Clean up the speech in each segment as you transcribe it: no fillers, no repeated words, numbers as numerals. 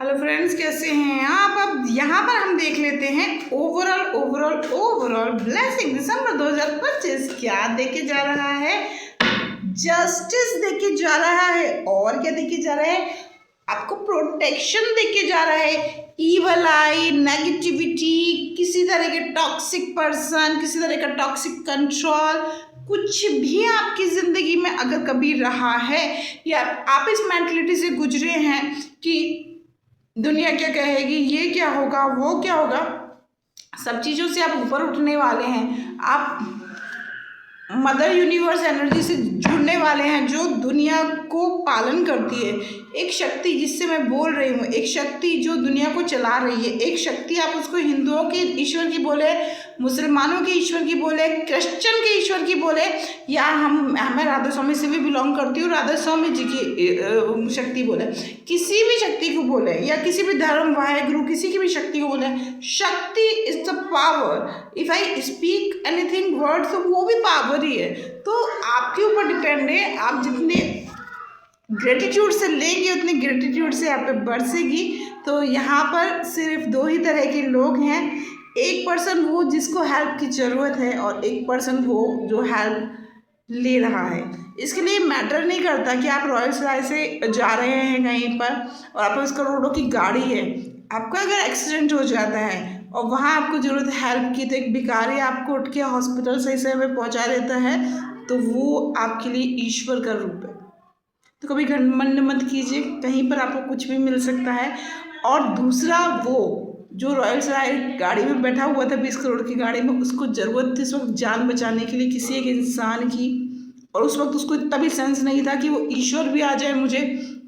Hello friends, कैसे हैं आप। अब यहाँ पर हम देख लेते हैं ओवरऑल ब्लेसिंग दिसंबर 2025 क्या देके जा रहा है। जस्टिस देके जा रहा है और क्या देके जा रहा है, आपको प्रोटेक्शन देके जा रहा है। ईवल आई, नेगेटिविटी, किसी तरह के टॉक्सिक पर्सन, किसी तरह का टॉक्सिक कंट्रोल, कुछ भी आपकी ज़िंदगी में अगर कभी रहा है या आप इस मेंटलिटी से गुजरे हैं कि दुनिया क्या कहेगी, ये क्या होगा, वो क्या होगा, सब चीज़ों से आप ऊपर उठने वाले हैं। आप मदर यूनिवर्स एनर्जी से जुड़ने वाले हैं जो दुनिया को पालन करती है। एक शक्ति जिससे मैं बोल रही हूँ, एक शक्ति जो दुनिया को चला रही है, एक शक्ति आप उसको हिंदुओं के ईश्वर की बोले, मुसलमानों के ईश्वर की बोले, क्रिश्चियन के ईश्वर की बोले, या मैं राधा स्वामी से भी बिलोंग करती हूँ, राधा स्वामी जी की शक्ति बोले, किसी भी शक्ति को बोले, या किसी भी धर्म वाहेगुरु किसी की भी शक्ति को बोले, शक्ति is the power. If I speak anything word तो वो भी पावर ही है। तो आपके ऊपर डिपेंड है, आप जितने ग्रेटिट्यूड से लेंगे उतने ग्रेटिट्यूड से आप पे बरसेगी। तो यहाँ पर सिर्फ दो ही तरह के लोग हैं, एक पर्सन वो जिसको हेल्प की ज़रूरत है और एक पर्सन वो जो हेल्प ले रहा है। इसके लिए मैटर नहीं करता कि आप रॉयल सराय से जा रहे हैं कहीं पर और आप पास करोड़ों की गाड़ी है, आपका अगर एक्सीडेंट हो जाता है और वहाँ आपको ज़रूरत है हेल्प की, तो एक भिखारी आपको उठ के हॉस्पिटल सही समय में पहुँचा देता है, तो वो आपके लिए ईश्वर का रूप है। तो कभी घमंड मत कीजिए, कहीं पर आपको कुछ भी मिल सकता है। और दूसरा, वो जो रॉयल सराय गाड़ी में बैठा हुआ था 20 करोड़ की गाड़ी में, उसको ज़रूरत थी इस वक्त जान बचाने के लिए किसी एक इंसान की, और उस वक्त उसको इतना भी सेंस नहीं था कि वो ईश्वर भी आ जाए मुझे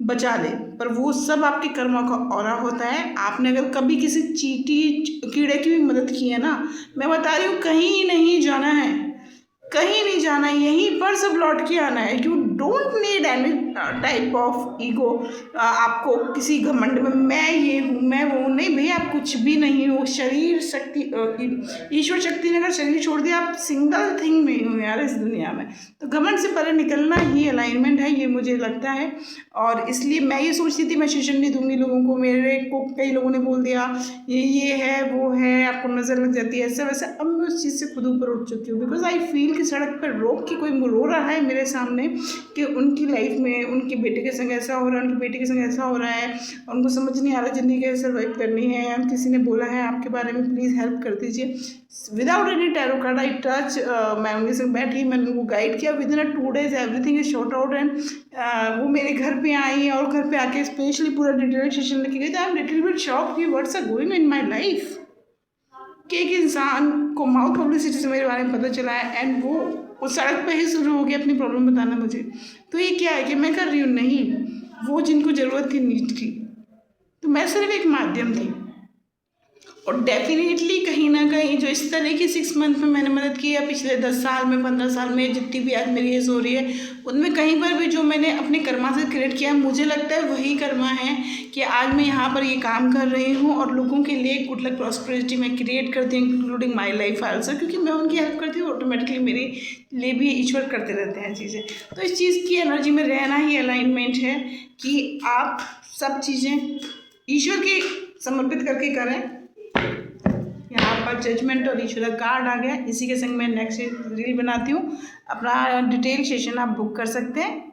बचा ले। पर वो सब आपके कर्मों का औरा होता है। आपने अगर कभी किसी चींटी कीड़े की भी मदद की है ना, मैं बता रही हूँ, कहीं नहीं जाना है, कहीं नहीं जाना है, यहीं पर सब लौट के आना है। You don't need any type of ego. आपको किसी घमंड में मैं ये हूँ, मैं वो नहीं, भैया आप कुछ भी नहीं हो। शरीर शक्ति, ईश्वर शक्ति ने अगर शरीर छोड़ दिया, आप सिंगल थिंग में हो यार इस दुनिया में। तो घमंड से परे निकलना ही अलाइनमेंट है, ये मुझे लगता है। और इसलिए मैं ये सोचती थी मैं सेशन नहीं दूंगी लोगों को, मेरे को कई लोगों ने बोल दिया ये है वो है, आपको नज़र लग जाती है ऐसा वैसा। अब मैं उस चीज़ से खुद ऊपर उठ चुकी हूँ, बिकॉज आई फील कि सड़क पर रोक के कोई रो रहा है मेरे सामने कि उनकी लाइफ में उनके बेटे के संग ऐसा हो रहा है, उनकी बेटी के संग ऐसा हो रहा है, उनको समझ नहीं आ रहा ज़िंदगी कैसे सर्वाइव करनी है, या किसी ने बोला है आपके बारे में प्लीज़ हेल्प कर दीजिए। Without any tarot card I touch, मैं उनके संग बैठी, मैंने उनको गाइड किया। With in 2 days everything is short out. And वो मेरे घर पे आई और घर पे आके स्पेशली पूरा डिटेल सेशन लेके गई। तो I am little bit shock कि what's are going in my life, कि एक इंसान को माउथ पब्लिसिटी से मेरे बारे में पता चला है, एंड वो सड़क पे ही शुरू हो गया अपनी प्रॉब्लम बताना मुझे। तो ये क्या है कि मैं कर रही हूँ? नहीं, वो जिनको ज़रूरत थी, नीड थी, तो मैं सिर्फ एक माध्यम थी। और डेफिनेटली कहीं ना कहीं जो इस तरह की 6 मंथ में मैंने मदद की, या पिछले 10 साल में, 15 साल में, जितनी भी आज मेरी एज हो रही है, उनमें कहीं पर भी जो मैंने अपने कर्मा से क्रिएट किया, मुझे लगता है वही कर्मा है कि आज मैं यहाँ पर ये काम कर रही हूँ और लोगों के लिए गुड लक प्रॉस्पेरिटी मैं क्रिएट करती हूँ, इंक्लूडिंग माई लाइफ आल्सो, क्योंकि मैं उनकी हेल्प करती हूँ, ऑटोमेटिकली मेरे लिए भी ईश्वर करते रहते हैं चीज़ें। तो इस चीज़ की एनर्जी में रहना ही अलाइनमेंट है कि आप सब चीज़ें ईश्वर के समर्पित करके करें। यहाँ पर जजमेंट और ईश्वर कार्ड आ गया। इसी के संग मैं नेक्स्ट रील बनाती हूँ। अपना डिटेल सेशन आप बुक कर सकते हैं।